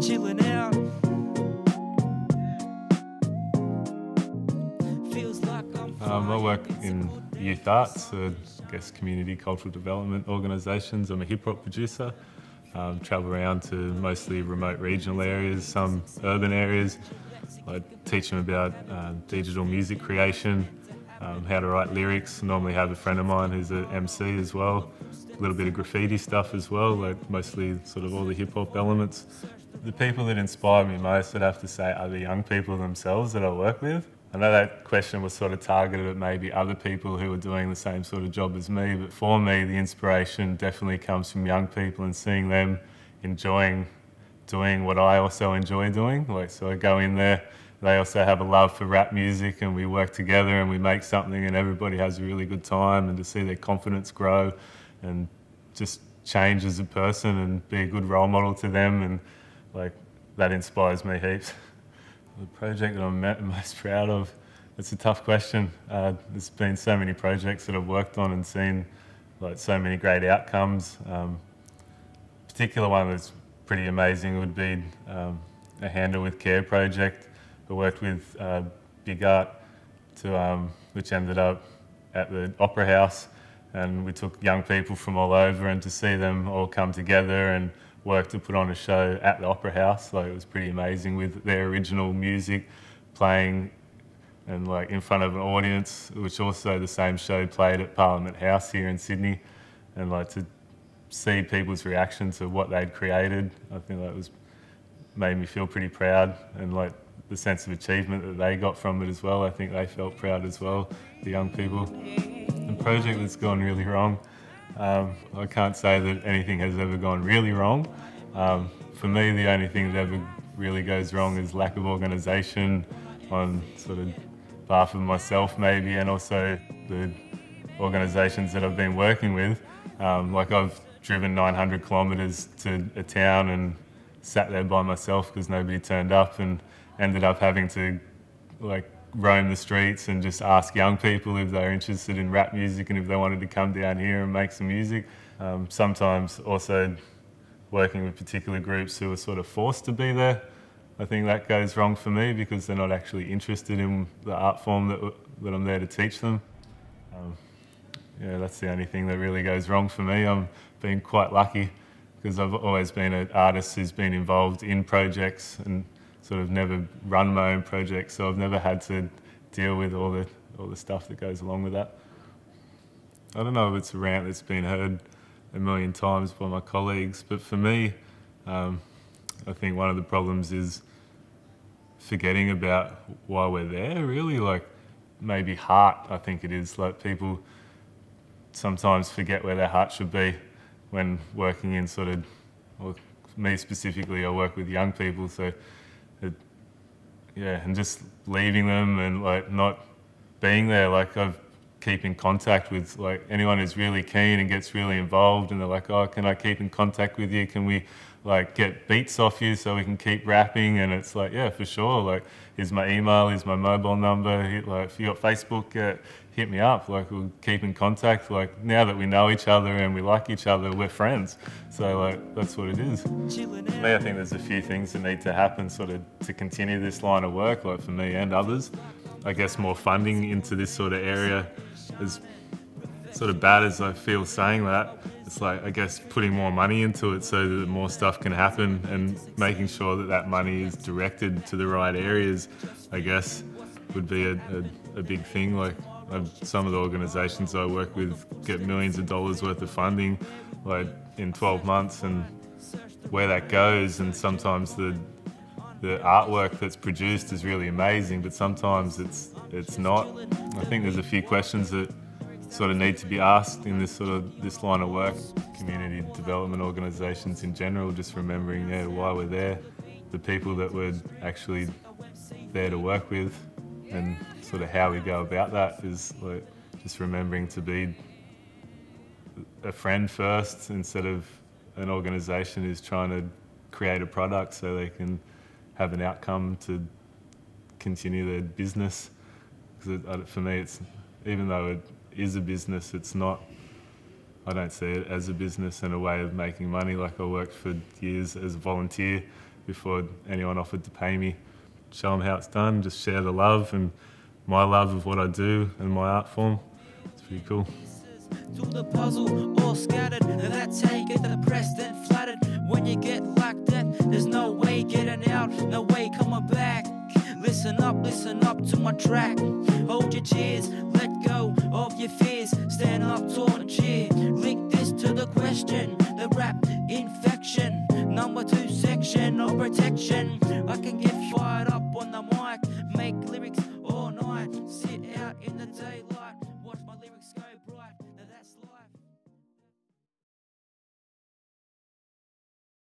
chilling out. Feels like I work in youth arts, I guess community cultural development organisations. I'm a hip hop producer. Travel around to mostly remote regional areas, some urban areas. I teach them about digital music creation, how to write lyrics. Normally have a friend of mine who's an MC as well. A little bit of graffiti stuff as well, like mostly sort of all the hip hop elements. The people that inspire me most, I'd have to say, are the young people themselves that I work with. I know that question was sort of targeted at maybe other people who are doing the same sort of job as me, but for me the inspiration definitely comes from young people and seeing them enjoying doing what I also enjoy doing. So I go in there, they also have a love for rap music and we work together and we make something and everybody has a really good time, and to see their confidence grow and just change as a person and be a good role model to them, and that inspires me heaps. The project that I'm most proud of, it's a tough question. There's been so many projects that I've worked on and seen so many great outcomes. Particular one that's pretty amazing would be a Handle with Care project. I worked with Big Art which ended up at the Opera House, and we took young people from all over, and to see them all come together and work to put on a show at the Opera House, it was pretty amazing, with their original music playing and in front of an audience, which also the same show played at Parliament House here in Sydney, and to see people's reaction to what they'd created, I think that made me feel pretty proud, and the sense of achievement that they got from it as well. I think they felt proud as well, the young people. The project that's gone really wrong, I can't say that anything has ever gone really wrong. For me, the only thing that ever really goes wrong is lack of organisation on sort of behalf of myself maybe, and also the organisations that I've been working with. I've driven 900 kilometres to a town and sat there by myself because nobody turned up, and ended up having to roam the streets and just ask young people if they're interested in rap music and if they wanted to come down here and make some music. Sometimes also working with particular groups who are sort of forced to be there. I think that goes wrong for me because they're not actually interested in the art form that I'm there to teach them. Yeah, that's the only thing that really goes wrong for me. I'm been quite lucky because I've always been an artist who's been involved in projects and sort of never run my own projects, so I've never had to deal with all the stuff that goes along with that. I don't know if it's a rant that's been heard a million times by my colleagues, but for me, I think one of the problems is forgetting about why we're there, really. Maybe heart, I think it is. People sometimes forget where their heart should be when working in me specifically, I work with young people, so yeah, and just leaving them and not being there. I keep in contact with anyone who's really keen and gets really involved, and they're like, oh, can I keep in contact with you? Can we get beats off you so we can keep rapping? And it's yeah, for sure. Here's my email, here's my mobile number. If you got Facebook, hit me up. We'll keep in contact. Now that we know each other and we like each other, we're friends. So that's what it is. For me, I think there's a few things that need to happen to continue this line of work, for me and others. I guess more funding into this sort of area. As sort of bad as I feel saying that, it's I guess putting more money into it so that more stuff can happen, and making sure that that money is directed to the right areas, I guess, would be a big thing. Some of the organisations I work with get millions of dollars worth of funding in 12 months, and where that goes, and sometimes the artwork that's produced is really amazing, but sometimes it's not. I think there's a few questions that need to be asked in this line of work. Community development organisations in general, just remembering why we're there, the people that we're actually there to work with, and how we go about that is just remembering to be a friend first, instead of an organisation who's trying to create a product so they can have an outcome to continue their business. Because for me, even though it is a business, it's not. I don't see it as a business and a way of making money. I worked for years as a volunteer before anyone offered to pay me. Show them how it's done, just share the love and my love of what I do and my art form. It's pretty cool. To the puzzle, all scattered, that's how you get depressed and flattered. When you get like that, there's no way getting out, no way coming back. Listen up to my track. Hold your cheers, let go of your fears. Stand up tall and cheer. Link this to the question, the rap infection. Number 2 section of protection. I can get fired up.